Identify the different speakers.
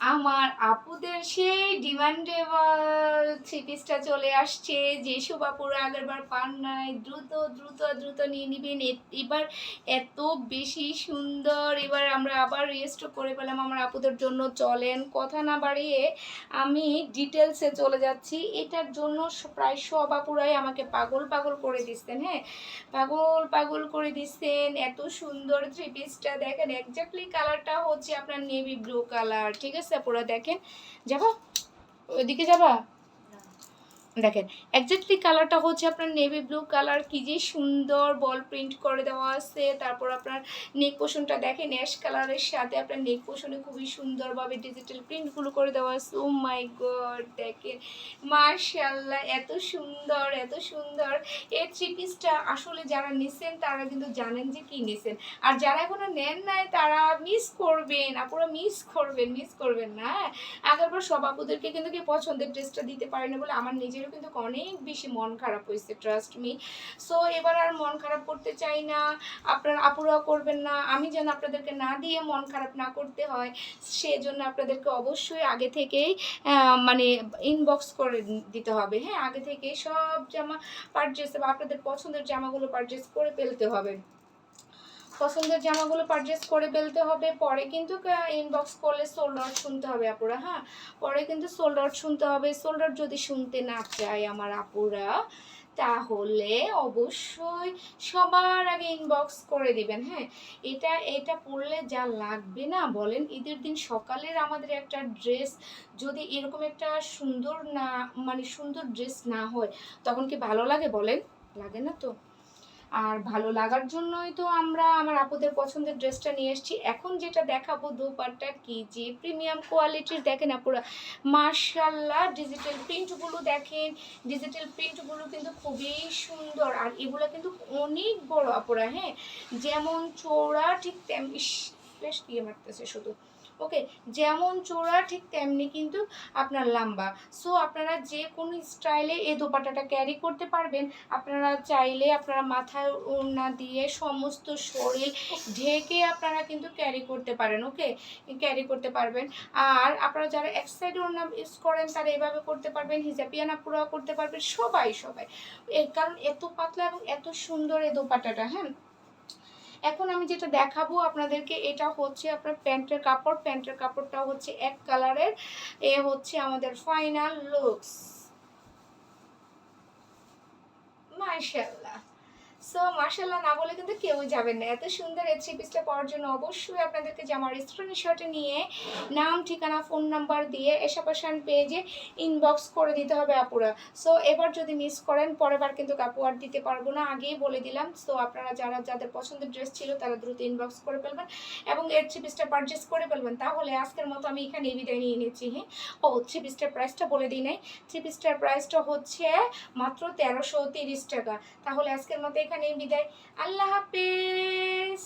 Speaker 1: আমার আপুদের সেই ডিমান্ডেবল থ্রি পিসটা চলে আসছে। যেসব আপুরা আগেরবার পান নাই, দ্রুত দ্রুত দ্রুত নিয়ে নিবেন। এবার এত বেশি সুন্দর, এবার আমরা আবার রিস্টক করে পেলাম আমার আপুদের জন্য। চলেন কথা না বাড়িয়ে আমি ডিটেলসে চলে যাচ্ছি। এটার জন্য প্রায় সব আপুরাই আমাকে পাগল পাগল করে দিচ্ছেন। হ্যাঁ, পাগল পাগল করে দিচ্ছেন। এত সুন্দর থ্রি পিসটা দেখেন, এক্স্যাক্টলি কালারটা হচ্ছে আপনার নেভি ব্লু কালার। ঠিক আছে, পুরো দেখেন। যাবা ওইদিকে যাবা, দেখেন এক্স্যাক্টলি কালারটা হচ্ছে আপনার নেভি ব্লু কালার। কি যে সুন্দর বল প্রিন্ট করে দেওয়া আছে। তারপর আপনার নেক পোশনটা দেখেন অ্যাশ কালারের সাথে আপনার নেক পোশনে খুবই সুন্দরভাবে ডিজিটাল প্রিন্টগুলো করে দেওয়া আছে। ও মাই গড, দেখেন মাশাআল্লাহ, এত সুন্দর এত সুন্দর। এই থ্রি পিসটা আসলে যারা নিছেন তারা কিন্তু জানেন যে কি নিছেন, আর যারা এখনো নেন নাই তারা মিস করবেন, আপনারা মিস করবেন না। আগেরবার সব আপুদেরকে কিন্তু কি পছন্দের ড্রেসটা দিতে পারি না বলে আমার নিজেরও কিন্তু অনেক বেশি মন খারাপ হয়েছে, ট্রাস্ট মি। সো এবার আর মন খারাপ করতে চাই না, আপনারা আপুরাও করবেন না। আমি যেন আপনাদেরকে না দিয়ে মন খারাপ না করতে হয়, সেজন্য আপনাদেরকে অবশ্যই আগে থেকেই মানে ইনবক্স করে দিতে হবে। হ্যাঁ, আগে থেকে সব জামা পারচেস বা আপনাদের পছন্দের জামাগুলো পারচেস করে ফেলতে হবে। পছন্দের জামাগুলো পারচেস করে ফেলতে হবে। পরে কিন্তু ইনবক্স করলে সোল্ড আউট শুনতে হবে আপুরা। হ্যাঁ, পরে কিন্তু সোল্ড আউট শুনতে হবে। সোল্ড আউট যদি শুনতে না চায় আমার আপুরা, তাহলে অবশ্যই সবার আগে ইনবক্স করে দিবেন। হ্যাঁ, এটা পরলে যা লাগবে না বলেন। ঈদের দিন সকালের আমাদের একটা ড্রেস যদি এরকম একটা সুন্দর না, মানে সুন্দর ড্রেস না হয়, তখন কি ভালো লাগে বলেন? লাগে না তো। আর ভালো লাগার জন্যই তো আমরা আমার আপুদের পছন্দের ড্রেসটা নিয়ে এসেছি। এখন যেটা দেখাবো দোপাট্টা, কি যে প্রিমিয়াম কোয়ালিটির, দেখেন আপুরা মাশাআল্লাহ। ডিজিটাল প্রিন্টগুলো দেখেন, ডিজিটাল প্রিন্টগুলো কিন্তু খুবই সুন্দর। আর এগুলো কিন্তু অনেক বড় আপুরা। হ্যাঁ, যেমন চওড়া ঠিক তেমনি ফ্ল্যাশ দিয়ে মারতেছে শুধু। ওকে, যেমন চওড়া ঠিক তেমনি কিন্তু আপনার লম্বা। সো আপনারা যে কোনো স্টাইলে এই দোপাট্টাটা ক্যারি করতে পারবেন। আপনারা চাইলে আপনারা মাথায় ওড়না দিয়ে সমস্ত শরীর ঢেকে আপনারা কিন্তু ক্যারি করতে পারেন। ওকে, ক্যারি করতে পারবেন। আর আপনারা যারা এক সাইড ওড়না ইউজ করেন তারা এভাবে করতে পারবেন, হিজাবিয়ানা পুরাও করতে পারবেন, সবাই সবাই। এর কারণ এত পাতলা এবং এত সুন্দর এই দোপাট্টাটা। হ্যাঁ, এখন আমি যেটা দেখাবো আপনাদেরকে, এটা হচ্ছে আপনার প্যান্টের কাপড়। প্যান্টের কাপড়টা হচ্ছে এক কালারের। এ হচ্ছে আমাদের ফাইনাল লুকস। মাশাআল্লাহ। সো মাশাআল্লাহ না বলে কিন্তু কেউই যাবেন না। এত সুন্দর এই থ্রি পিসটা পাওয়ার জন্য অবশ্যই আপনাদেরকে জামার স্ক্রিনশটে নিয়ে নাম, ঠিকানা, ফোন নাম্বার দিয়ে এশাপাশান পেজে ইনবক্স করে দিতে হবে আপুরা। সো এবার যদি মিস করেন পরেরবার কিন্তু কাপু আর দিতে পারবো না, আগেই বলে দিলাম। সো আপনারা যাদের পছন্দের ড্রেস ছিল তারা দ্রুত ইনবক্স করে ফেলবেন এবং এর থ্রি পিসটা পারচেস করে ফেলবেন। তাহলে আজকের মতো আমি এখানে বিদায় নিয়ে নিচ্ছি। হ্যাঁ, ও থ্রি পিসটার প্রাইসটা বলে দিই নাই। থ্রি পিসটার প্রাইসটা হচ্ছে মাত্র 1330 টাকা। তাহলে আজকের মতো এখানেই বিদায়। আল্লাহ হাফেজ।